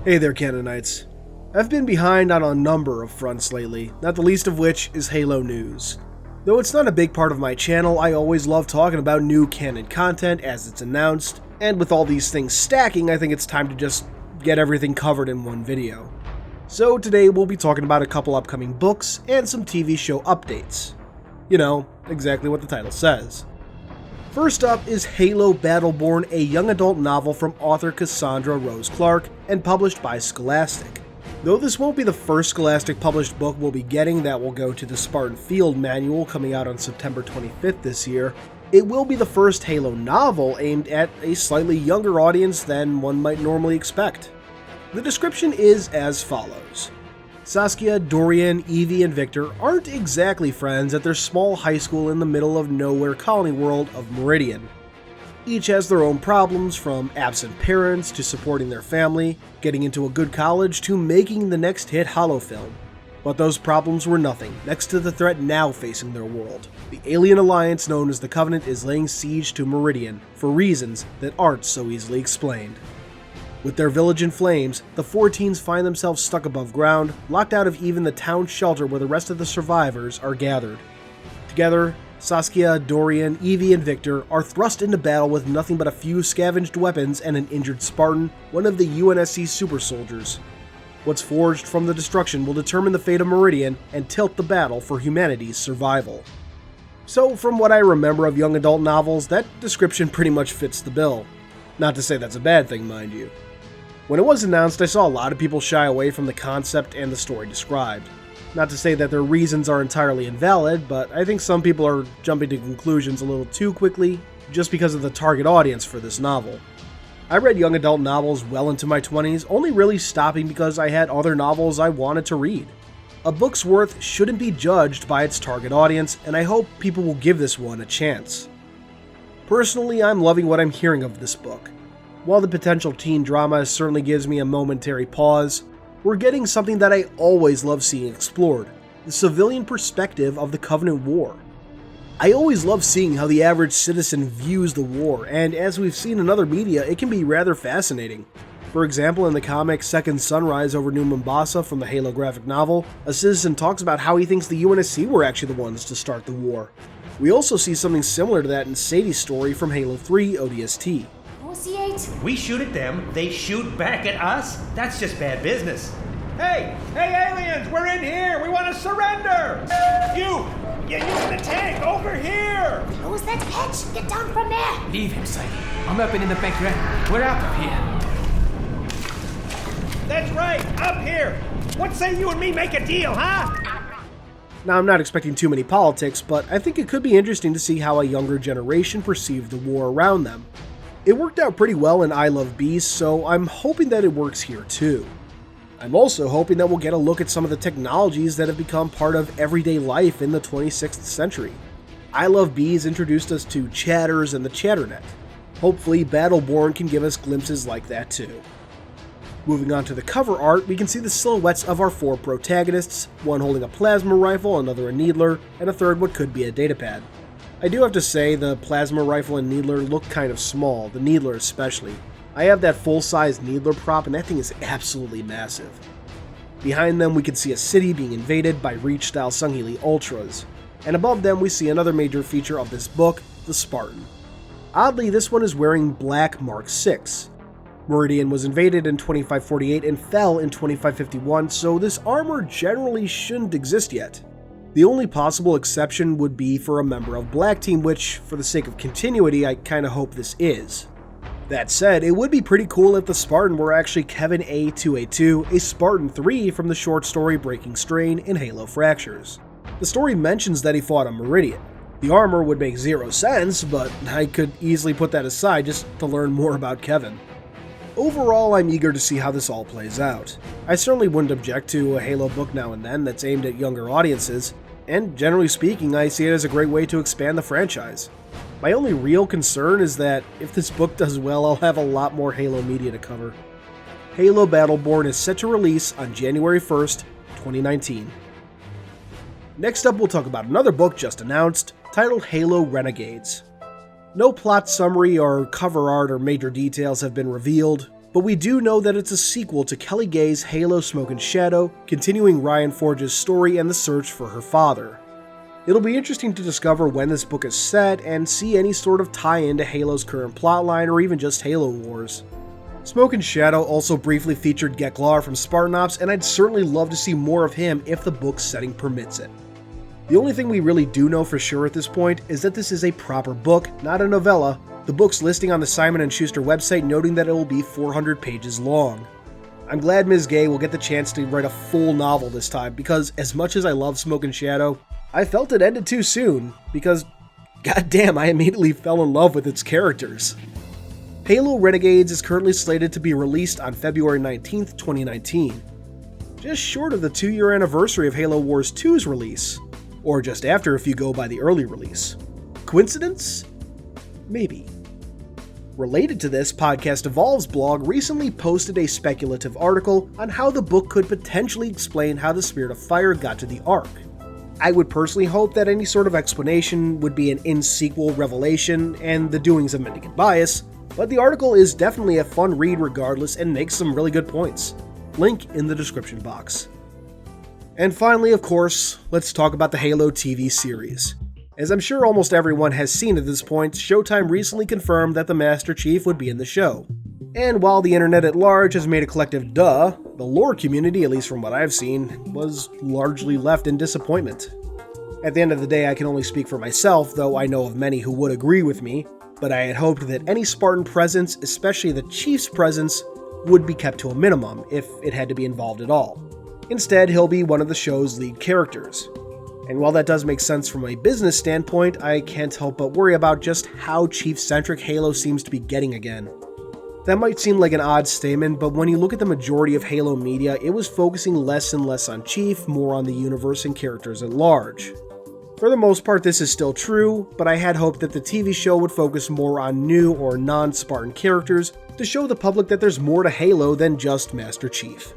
Hey there, Canonites. I've been behind on a number of fronts lately, not the least of which is Halo news. Though it's not a big part of my channel, I always love talking about new canon content as it's announced, and with all these things stacking, I think it's time to just get everything covered in one video. So today we'll be talking about a couple upcoming books and some TV show updates. You know, exactly what the title says. First up is Halo Battleborn, a young adult novel from author Cassandra Rose Clarke and published by Scholastic. Though this won't be the first Scholastic published book we'll be getting that will go to the Spartan Field Manual coming out on September 25th this year, it will be the first Halo novel aimed at a slightly younger audience than one might normally expect. The description is as follows. Saskia, Dorian, Evie, and Victor aren't exactly friends at their small high school in the middle of nowhere colony world of Meridian. Each has their own problems, from absent parents to supporting their family, getting into a good college to making the next hit Holo film. But those problems were nothing next to the threat now facing their world. The alien alliance known as the Covenant is laying siege to Meridian for reasons that aren't so easily explained. With their village in flames, the four teens find themselves stuck above ground, locked out of even the town shelter where the rest of the survivors are gathered. Together, Saskia, Dorian, Evie, and Victor are thrust into battle with nothing but a few scavenged weapons and an injured Spartan, one of the UNSC's super soldiers. What's forged from the destruction will determine the fate of Meridian and tilt the battle for humanity's survival. So, from what I remember of young adult novels, that description pretty much fits the bill. Not to say that's a bad thing, mind you. When it was announced, I saw a lot of people shy away from the concept and the story described. Not to say that their reasons are entirely invalid, but I think some people are jumping to conclusions a little too quickly just because of the target audience for this novel. I read young adult novels well into my 20s, only really stopping because I had other novels I wanted to read. A book's worth shouldn't be judged by its target audience, and I hope people will give this one a chance. Personally, I'm loving what I'm hearing of this book. While the potential teen drama certainly gives me a momentary pause, we're getting something that I always love seeing explored, the civilian perspective of the Covenant War. I always love seeing how the average citizen views the war, and as we've seen in other media, it can be rather fascinating. For example, in the comic Second Sunrise over New Mombasa from the Halo graphic novel, a citizen talks about how he thinks the UNSC were actually the ones to start the war. We also see something similar to that in Sadie's story from Halo 3 ODST. We shoot at them, they shoot back at us? That's just bad business. Hey, aliens, we're in here! We want to surrender! You in the tank, over here! Who's that pitch? Get down from there! Leave him, Sadie. I'm up and in the back right. We're out of here. That's right, up here! What say you and me make a deal, huh? Now, I'm not expecting too many politics, but I think it could be interesting to see how a younger generation perceived the war around them. It worked out pretty well in I Love Beasts, so I'm hoping that it works here too. I'm also hoping that we'll get a look at some of the technologies that have become part of everyday life in the 26th century. I Love Bees introduced us to chatters and the chatternet. Hopefully, Battleborn can give us glimpses like that too. Moving on to the cover art, we can see the silhouettes of our four protagonists, one holding a plasma rifle, another a needler, and a third what could be a datapad. I do have to say the plasma rifle and needler look kind of small, the needler especially. I have that full-size needler prop and that thing is absolutely massive. Behind them we can see a city being invaded by Reach-style Sungheili Ultras, and above them we see another major feature of this book, the Spartan. Oddly, this one is wearing black Mark VI. Meridian was invaded in 2548 and fell in 2551, so this armor generally shouldn't exist yet. The only possible exception would be for a member of Black Team, which, for the sake of continuity, I kinda hope this is. That said, it would be pretty cool if the Spartan were actually Kevin A2A2, a Spartan 3 from the short story Breaking Strain in Halo Fractures. The story mentions that he fought on Meridian. The armor would make zero sense, but I could easily put that aside just to learn more about Kevin. Overall, I'm eager to see how this all plays out. I certainly wouldn't object to a Halo book now and then that's aimed at younger audiences, and generally speaking, I see it as a great way to expand the franchise. My only real concern is that if this book does well, I'll have a lot more Halo media to cover. Halo Battleborn is set to release on January 1st, 2019. Next up, we'll talk about another book just announced, titled Halo Renegades. No plot summary or cover art or major details have been revealed, but we do know that it's a sequel to Kelly Gay's Halo Smoke and Shadow, continuing Ryan Forge's story and the search for her father. It'll be interesting to discover when this book is set and see any sort of tie-in to Halo's current plotline or even just Halo Wars. Smoke and Shadow also briefly featured Geklar from Spartan Ops, and I'd certainly love to see more of him if the book's setting permits it. The only thing we really do know for sure at this point is that this is a proper book, not a novella, the book's listing on the Simon & Schuster website noting that it will be 400 pages long. I'm glad Ms. Gay will get the chance to write a full novel this time, because as much as I love Smoke and Shadow, I felt it ended too soon, because goddamn, I immediately fell in love with its characters. Halo Renegades is currently slated to be released on February 19th, 2019. Just short of the 2-year anniversary of Halo Wars 2's release, or just after if you go by the early release. Coincidence? Maybe. Related to this, Podcast Evolve's blog recently posted a speculative article on how the book could potentially explain how the Spirit of Fire got to the Ark. I would personally hope that any sort of explanation would be an in-sequel revelation and the doings of mendicant bias, but the article is definitely a fun read regardless and makes some really good points. Link in the description box. And finally, of course, let's talk about the Halo TV series. As I'm sure almost everyone has seen at this point, Showtime recently confirmed that the Master Chief would be in the show. And while the internet at large has made a collective duh, the lore community, at least from what I've seen, was largely left in disappointment. At the end of the day, I can only speak for myself, though I know of many who would agree with me, but I had hoped that any Spartan presence, especially the Chief's presence, would be kept to a minimum, if it had to be involved at all. Instead, he'll be one of the show's lead characters. And while that does make sense from a business standpoint, I can't help but worry about just how Chief-centric Halo seems to be getting again. That might seem like an odd statement, but when you look at the majority of Halo media, it was focusing less and less on Chief, more on the universe and characters at large. For the most part, this is still true, but I had hoped that the TV show would focus more on new or non-Spartan characters to show the public that there's more to Halo than just Master Chief.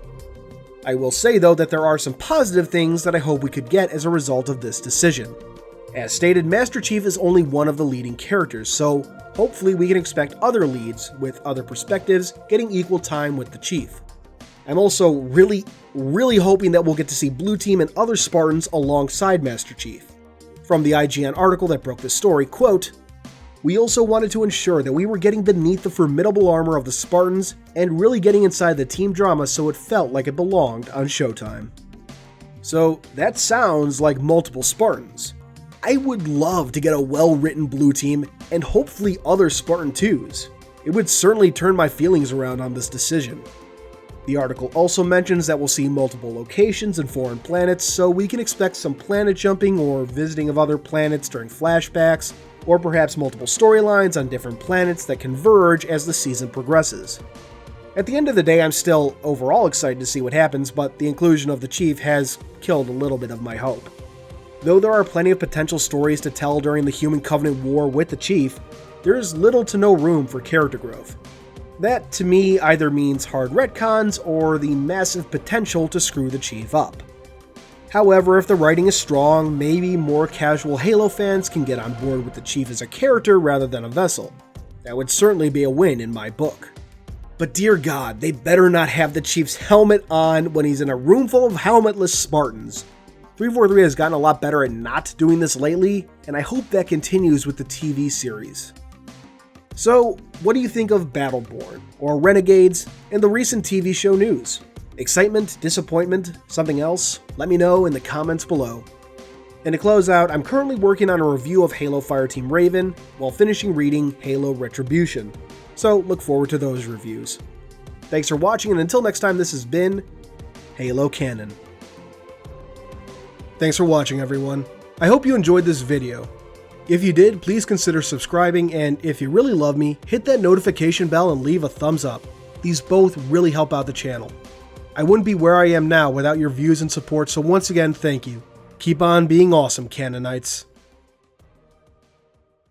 I will say though that there are some positive things that I hope we could get as a result of this decision. As stated, Master Chief is only one of the leading characters, so hopefully we can expect other leads with other perspectives getting equal time with the Chief. I'm also really hoping that we'll get to see Blue Team and other Spartans alongside Master Chief. From the IGN article that broke the story, quote, "We also wanted to ensure that we were getting beneath the formidable armor of the Spartans and really getting inside the team drama so it felt like it belonged on Showtime." So that sounds like multiple Spartans. I would love to get a well-written Blue Team and hopefully other Spartan 2s. It would certainly turn my feelings around on this decision. The article also mentions that we'll see multiple locations and foreign planets, so we can expect some planet jumping or visiting of other planets during flashbacks, or perhaps multiple storylines on different planets that converge as the season progresses. At the end of the day, I'm still overall excited to see what happens, but the inclusion of the Chief has killed a little bit of my hope. Though there are plenty of potential stories to tell during the Human Covenant War with the Chief, there is little to no room for character growth. That, to me, either means hard retcons or the massive potential to screw the Chief up. However, if the writing is strong, maybe more casual Halo fans can get on board with the Chief as a character rather than a vessel. That would certainly be a win in my book. But dear God, they better not have the Chief's helmet on when he's in a room full of helmetless Spartans. 343 has gotten a lot better at not doing this lately, and I hope that continues with the TV series. So, what do you think of Battleborn, or Renegades, and the recent TV show news? Excitement, disappointment, something else? Let me know in the comments below. And to close out, I'm currently working on a review of Halo Fireteam Raven while finishing reading Halo Retribution, so look forward to those reviews. Thanks for watching, and until next time, this has been Halo Canon. Thanks for watching, everyone. I hope you enjoyed this video. If you did, please consider subscribing, and if you really love me, hit that notification bell and leave a thumbs up. These both really help out the channel. I wouldn't be where I am now without your views and support, so once again, thank you. Keep on being awesome, Canonites.